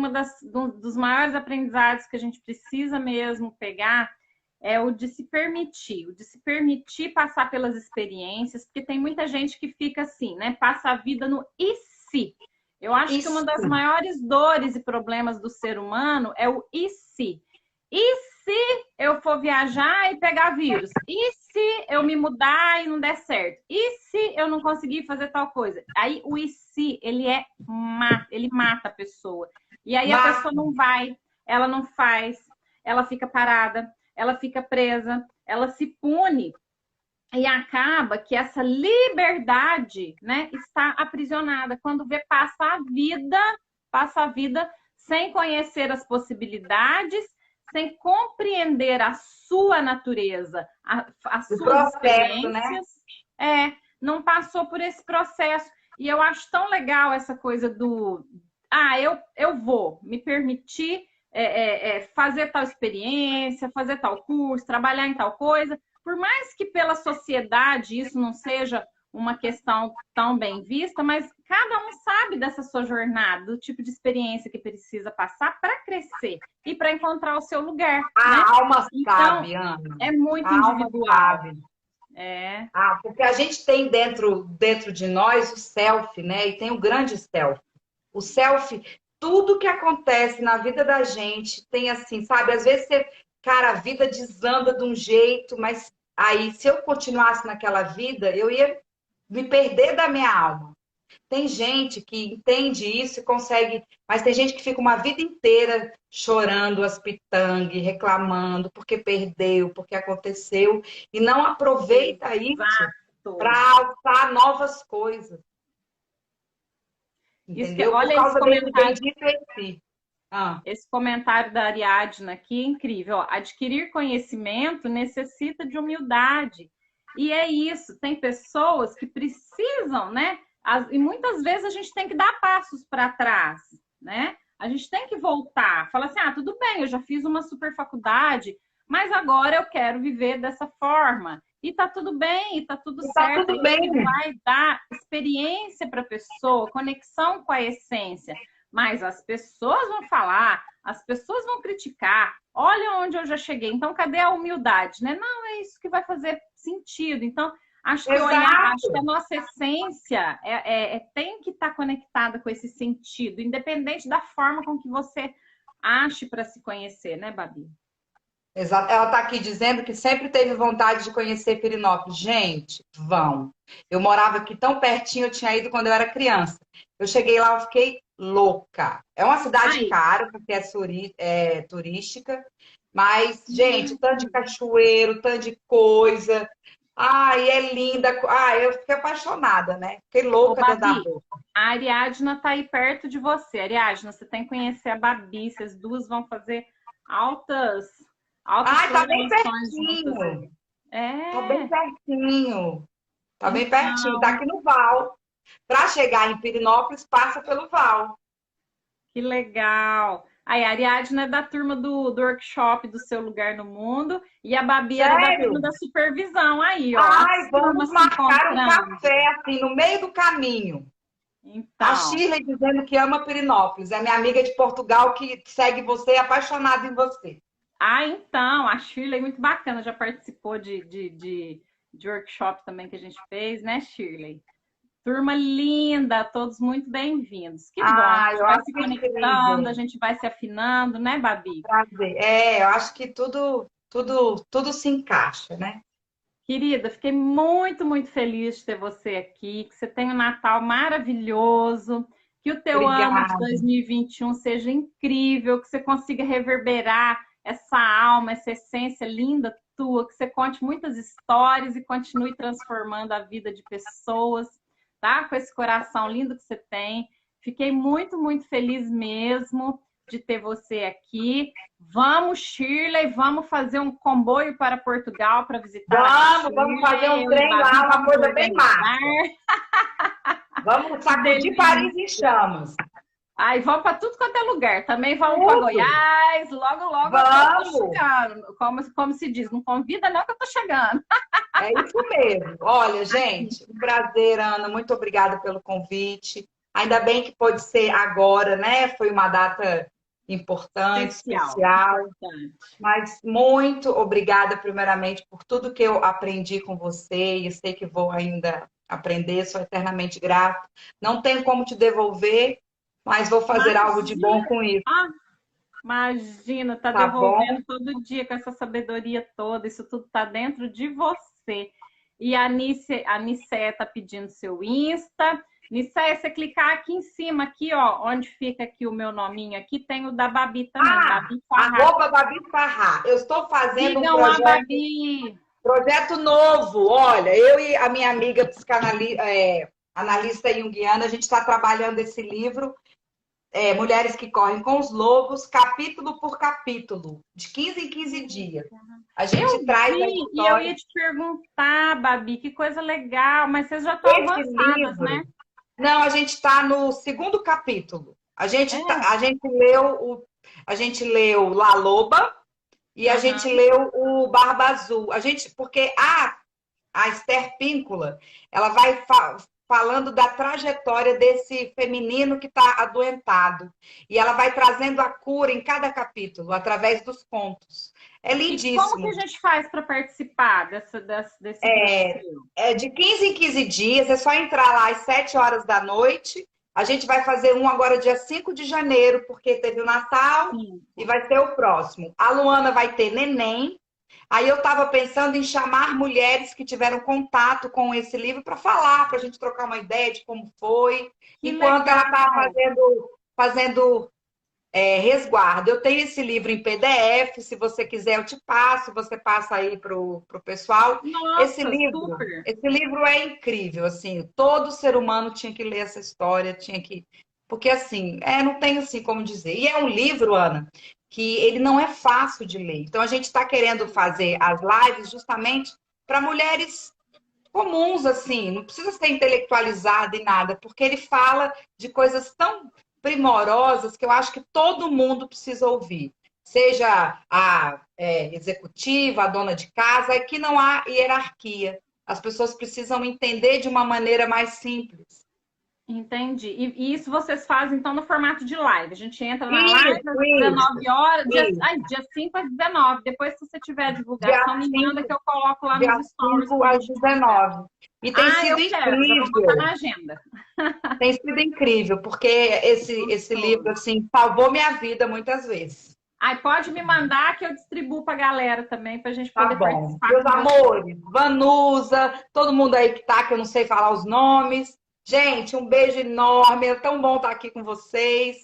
dos maiores aprendizados que a gente precisa mesmo pegar é o de se permitir passar pelas experiências, porque tem muita gente que fica assim, né? Passa a vida no e se. Eu acho que uma Isso. das maiores dores e problemas do ser humano é o e se. E se eu for viajar e pegar vírus? E se eu me mudar e não der certo? E se eu não conseguir fazer tal coisa? Aí o e se, ele mata a pessoa. E aí a Mas, pessoa não vai, ela não faz, ela fica parada, ela fica presa, ela se pune e acaba que essa liberdade, né, está aprisionada. Quando vê, passa a vida sem conhecer as possibilidades, sem compreender a sua natureza, as o suas processo, né? experiências, não passou por esse processo. E eu acho tão legal essa coisa eu vou me permitir fazer tal experiência, fazer tal curso, trabalhar em tal coisa, por mais que pela sociedade isso não seja uma questão tão bem vista, mas cada um sabe dessa sua jornada, do tipo de experiência que precisa passar para crescer e para encontrar o seu lugar, né? A alma Então, sabe, Ana. é muito A alma individual. sabe. É, Ah, porque a gente tem dentro de nós o self, né? E tem o grande self. O self, tudo que acontece na vida da gente tem assim, sabe? Às vezes cara, a vida desanda de um jeito, mas aí se eu continuasse naquela vida, eu ia me perder da minha alma. Tem gente que entende isso e consegue, mas tem gente que fica uma vida inteira chorando as pitangues, reclamando porque perdeu, porque aconteceu, e não aproveita isso para exato. alçar novas coisas, entendeu? Por Olha esse causa desse comentário. bendito esse. Ah, Esse comentário da Ariadna aqui é incrível. Ó. Adquirir conhecimento necessita de humildade. E é isso. Tem pessoas que precisam, né? E muitas vezes a gente tem que dar passos para trás, né? A gente tem que voltar. Fala assim: tudo bem, eu já fiz uma super faculdade, mas agora eu quero viver dessa forma. E tá tudo bem, e tá tudo e tá certo. É tudo isso bem. que vai dar experiência para a pessoa, conexão com a essência. Mas as pessoas vão falar, as pessoas vão criticar. Olha onde eu já cheguei. Então, cadê a humildade? Né? Não, é isso que vai fazer sentido. Então, acho que a Exato. nossa essência tem que estar conectada com esse sentido, independente da forma com que você ache para se conhecer, né, Babi? Exato. Ela está aqui dizendo que sempre teve vontade de conhecer Pirinópolis. Gente, vão. Eu morava aqui tão pertinho, eu tinha ido quando eu era criança. Eu cheguei lá, eu fiquei louca. É uma cidade Aí, cara, porque é turística, mas, gente, tanto de cachoeiro, tanto de coisa. Ai, é linda. Ai, eu fiquei apaixonada, né? Fiquei ô louca dentro da Babi, boca. a Ariadna está aí perto de você. Ariadna, você tem que conhecer a Babi, vocês duas vão fazer altas, altas Ai, tá bem programações juntas pertinho. aí. Tá bem É, pertinho. Tá bem pertinho. Tá então, aqui no Val. Para chegar em Pirinópolis, passa pelo Val. que legal. Aí, a Ariadna é da turma do workshop do Seu Lugar no Mundo e a Babi era da turma Sério? da supervisão. Aí, ó, Ai, as vamos turmas se marcar um encontrando. café assim no meio do caminho. A Então, Shirley dizendo que ama Pirinópolis. É minha amiga de Portugal que segue você e é apaixonada em você. então, a Shirley é muito bacana, já participou de workshop também que a gente fez, né, Shirley? Turma linda, todos muito bem-vindos. Que bom, a gente Eu vai acho se que é conectando, incrível. a gente vai se afinando, né, Babi? Prazer. Eu acho que tudo se encaixa, né? Querida, fiquei muito, muito feliz de ter você aqui, que você tenha um Natal maravilhoso, que o teu ano de Obrigada. 2021 seja incrível, que você consiga reverberar essa alma, essa essência linda tua, que você conte muitas histórias e continue transformando a vida de pessoas, tá? Com esse coração lindo que você tem. Fiquei muito, muito feliz mesmo de ter você aqui. Vamos, Shirley, vamos fazer um comboio para Portugal para visitar a Vamos fazer Shirley. um Eu e trem Babi lá, uma vamos coisa bem organizar. massa. Vamos Que sacudir Paris em delícia! chamas. Aí vamos para tudo quanto é lugar. Também vamos para Tudo. Goiás. Logo, logo eu tô Vamos. chegando. Como se diz, não convida não que eu tô chegando. É isso mesmo. Olha, gente, um prazer, Ana. Muito obrigada pelo convite. Ainda bem que pode ser agora, né? Foi uma data importante, Especial, especial. importante. Mas muito obrigada, primeiramente, por tudo que eu aprendi com você. E eu sei que vou ainda aprender, sou eternamente grata. Não tenho como te devolver, mas vou fazer algo de bom Imagina, com isso, ah, imagina, tá tá bom? devolvendo todo dia com essa sabedoria toda. Isso tudo tá dentro de você. E a Nicé tá pedindo seu Insta. Nicé, você clicar aqui em cima, aqui, ó, onde fica aqui o meu nominho aqui, tem o da Babi também, Babi Farrá. Babi Farrá. Eu estou fazendo um Sigam a projeto, Babi. projeto novo. Olha, eu e a minha amiga analista junguiana, a gente está trabalhando esse livro, Mulheres que Correm com os Lobos, capítulo por capítulo, de 15 em 15 dias. A Eu gente traz a vi e eu história. ia te perguntar, Babi, que coisa legal, mas vocês já estão Esse avançadas, né? livro. Não, a gente está no segundo capítulo. É. A gente leu La Loba e a gente Aham. leu o Barba Azul. Porque a Esther Píncula, ela vai falando da trajetória desse feminino que está adoentado. E ela vai trazendo a cura em cada capítulo, através dos contos. É E como que a lindíssimo. gente faz para participar desse grupo seu? É de 15 em 15 dias, é só entrar lá às 7 horas da noite. A gente vai fazer um agora dia 5 de janeiro, porque teve o Natal Sim. e vai ser o próximo. A Luana vai ter neném. Aí eu estava pensando em chamar mulheres que tiveram contato com esse livro para falar, para a gente trocar uma ideia de como foi, Que enquanto ela está legal! fazendo resguardo. Eu tenho esse livro em PDF, se você quiser eu te passo, você passa aí para o pessoal. Nossa, super! Esse livro é incrível, assim, todo ser humano tinha que ler essa história, tinha que... Porque, assim, não tem assim como dizer. E é um livro, Ana, que ele não é fácil de ler. Então, a gente está querendo fazer as lives justamente para mulheres comuns, assim, não precisa ser intelectualizada e nada, porque ele fala de coisas tão primorosas que eu acho que todo mundo precisa ouvir. Seja a executiva, a dona de casa, é que não há hierarquia. As pessoas precisam entender de uma maneira mais simples. Entendi. E isso vocês fazem, então, no formato de live. A gente entra na live às Isso, 19 horas, isso. dia 5 às 19. Depois, se você tiver a Dia divulgação, me manda que 5, eu coloco lá dia nos stories 5 quando a às gente fizer. 19. E tem sido Eu quero, já vou botar incrível. na agenda. Tem sido incrível, porque esse livro, Gostoso. assim, salvou minha vida muitas vezes. Pode me mandar que eu distribuo para a galera também, para a gente Tá poder bom. participar Meus com vocês. amores, Vanusa, todo mundo aí que tá, que eu não sei falar os nomes. Gente, um beijo enorme. É tão bom estar aqui com vocês.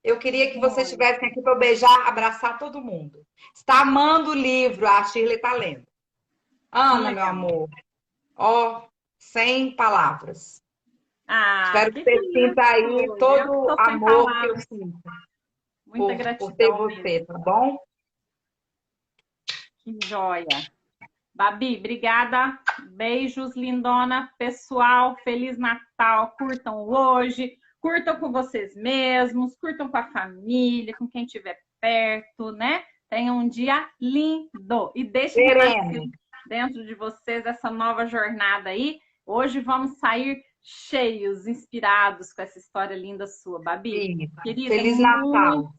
Eu queria que vocês Bom, estivessem aqui para eu beijar, abraçar todo mundo. Está amando o livro, a Shirley está lendo. que Ana, meu legal. amor, ó, sem palavras. Espero que Que você sinta isso! aí Eu que todo o estou sem amor que eu palavras. sinto Muita por ter gratidão você, mesmo. tá bom? Que joia. Babi, obrigada. Beijos, lindona. Pessoal, Feliz Natal. Curtam hoje. Curtam com vocês mesmos. Curtam com a família, com quem estiver perto, né? Tenham um dia lindo. E deixem renascer Queremos. dentro de vocês essa nova jornada aí. Hoje vamos sair cheios, inspirados com essa história linda sua, Babi. Isso. Querida, Feliz Natal.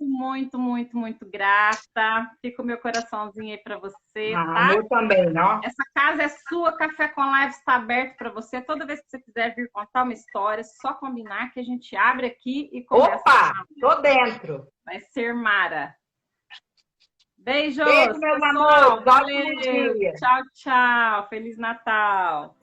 muito grata. Fica o meu coraçãozinho aí para você, Ah, o tá? meu também, ó. Essa casa é sua, Café com Live está aberto para você. Toda vez que você quiser vir contar uma história, é só combinar que a gente abre aqui e conversa. Opa, tô dentro. Vai ser mara. Beijos, Beijo, meus pessoal. amores. Ótimo dia. Tchau, tchau. Feliz Natal.